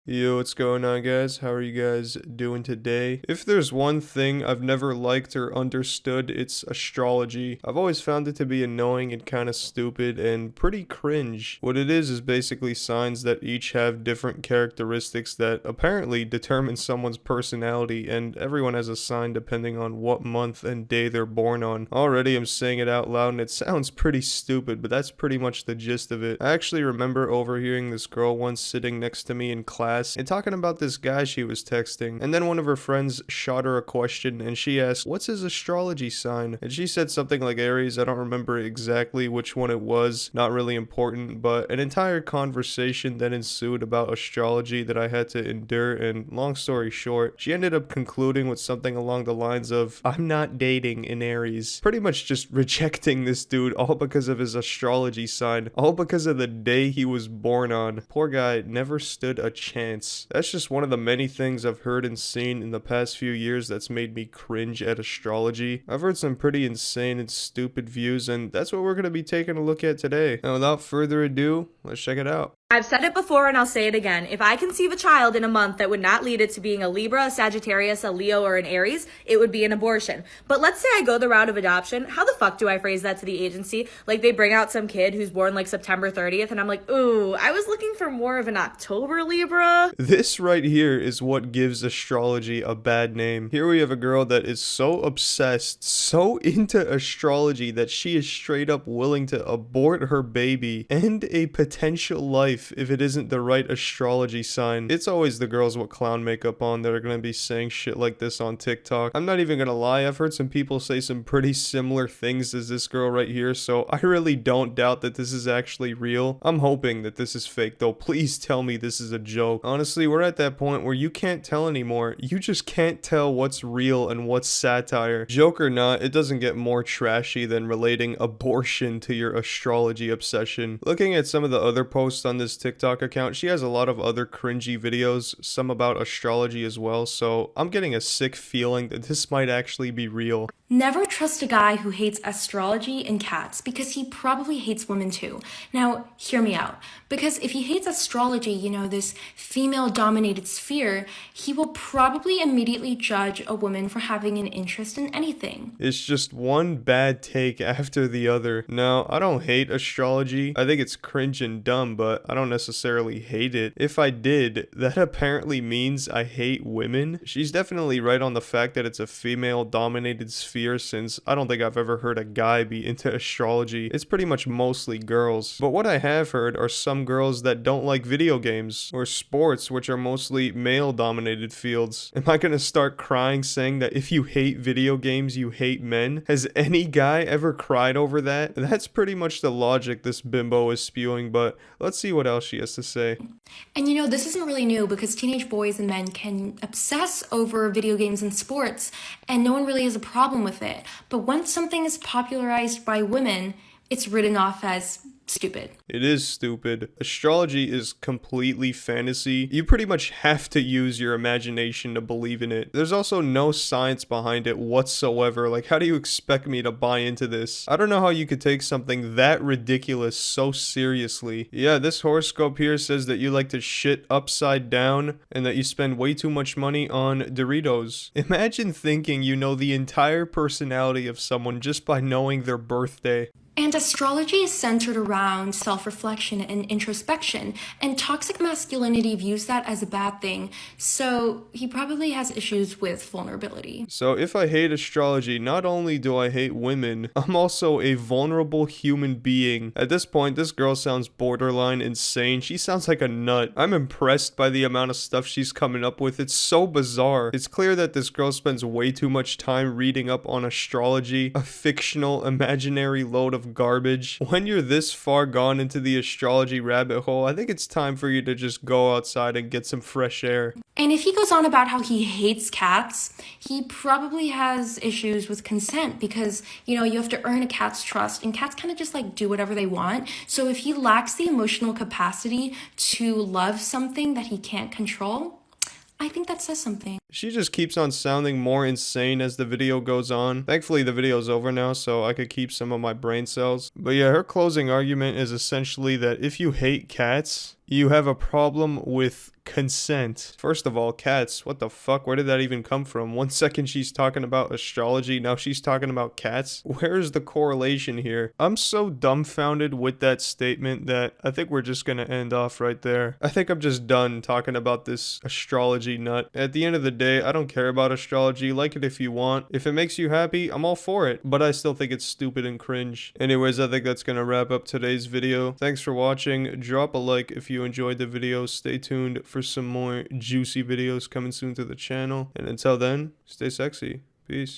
Yo, what's going on, guys? How are you guys doing today? If there's one thing I've never liked or understood, it's astrology. I've always found it to be annoying and kind of stupid and pretty cringe. What it is basically signs that each have different characteristics that apparently determine someone's personality, and everyone has a sign depending on what month and day they're born on. Already I'm saying it out loud and it sounds pretty stupid, but that's pretty much the gist of it. I actually remember overhearing this girl once sitting next to me in class and talking about this guy she was texting, and then one of her friends shot her a question and she asked, "What's his astrology sign?" And she said something like Aries. I don't remember exactly which one it was, not really important, but an entire conversation then ensued about astrology that I had to endure, and long story short, she ended up concluding with something along the lines of, "I'm not dating an Aries." Pretty much just rejecting this dude all because of his astrology sign, all because of the day he was born on. Poor guy never stood a chance. That's just one of the many things I've heard and seen in the past few years that's made me cringe at astrology. I've heard some pretty insane and stupid views, and that's what we're going to be taking a look at today. And without further ado, let's check it out. I've said it before and I'll say it again. If I conceive a child in a month that would not lead it to being a Libra, a Sagittarius, a Leo, or an Aries, it would be an abortion. But let's say I go the route of adoption. How the fuck do I phrase that to the agency? Like they bring out some kid who's born like September 30th and I'm like, ooh, I was looking for more of an October Libra. This right here is what gives astrology a bad name. Here we have a girl that is so obsessed, so into astrology that she is straight up willing to abort her baby and a potential life if it isn't the right astrology sign. It's always the girls with clown makeup on that are gonna be saying shit like this on TikTok. I'm not even gonna lie, I've heard some people say some pretty similar things as this girl right here, so I really don't doubt that this is actually real. I'm hoping that this is fake though. Please tell me this is a joke. Honestly, we're at that point where you can't tell anymore. You just can't tell what's real and what's satire. Joke or not, it doesn't get more trashy than relating abortion to your astrology obsession. Looking at some of the other posts on this TikTok account, she has a lot of other cringy videos, some about astrology as well, so I'm getting a sick feeling that this might actually be real. Never trust a guy who hates astrology and cats because he probably hates women too. Now, hear me out. Because if he hates astrology, this female-dominated sphere, he will probably immediately judge a woman for having an interest in anything. It's just one bad take after the other. Now, I don't hate astrology. I think it's cringe and dumb, but I don't necessarily hate it. If I did, that apparently means I hate women. She's definitely right on the fact that it's a female-dominated sphere, since I don't think I've ever heard a guy be into astrology. It's pretty much mostly girls. But what I have heard are some girls that don't like video games or sports, which are mostly male-dominated fields. Am I gonna start crying saying that if you hate video games, you hate men? Has any guy ever cried over that? That's pretty much the logic this bimbo is spewing, but let's see what else she has to say. And this isn't really new because teenage boys and men can obsess over video games and sports, and no one really has a problem with it. But once something is popularized by women, it's written off as stupid. It is stupid. Astrology is completely fantasy. You pretty much have to use your imagination to believe in it. There's also no science behind it whatsoever. Like, how do you expect me to buy into this? I don't know how you could take something that ridiculous so seriously. Yeah, this horoscope here says that you like to shit upside down and that you spend way too much money on Doritos. Imagine thinking you know the entire personality of someone just by knowing their birthday. And astrology is centered around self-reflection and introspection, and toxic masculinity views that as a bad thing, so he probably has issues with vulnerability. So if I hate astrology, not only do I hate women, I'm also a vulnerable human being. At this point, this girl sounds borderline insane. She sounds like a nut. I'm impressed by the amount of stuff she's coming up with. It's so bizarre. It's clear that this girl spends way too much time reading up on astrology, a fictional, imaginary load of garbage. When you're this far gone into the astrology rabbit hole, I think it's time for you to just go outside and get some fresh air. And if he goes on about how he hates cats, he probably has issues with consent because, you have to earn a cat's trust, and cats kind of just do whatever they want. So if he lacks the emotional capacity to love something that he can't control, I think that says something. She just keeps on sounding more insane as the video goes on. Thankfully, the video's over now, so I could keep some of my brain cells. But yeah, her closing argument is essentially that if you hate cats, You have a problem with consent. First of all, cats. What the fuck? Where did that even come from? 1 second she's talking about astrology, now she's talking about cats. Where's the correlation here? I'm so dumbfounded with that statement that I think we're just gonna end off right there. I think I'm just done talking about this astrology nut. At the end of the day, I don't care about astrology. Like it if you want. If it makes you happy, I'm all for it. But I still think it's stupid and cringe. Anyways, I think that's gonna wrap up today's video. Thanks for watching. Drop a like if you enjoyed the video. Stay tuned for some more juicy videos coming soon to the channel. And until then, stay sexy. Peace.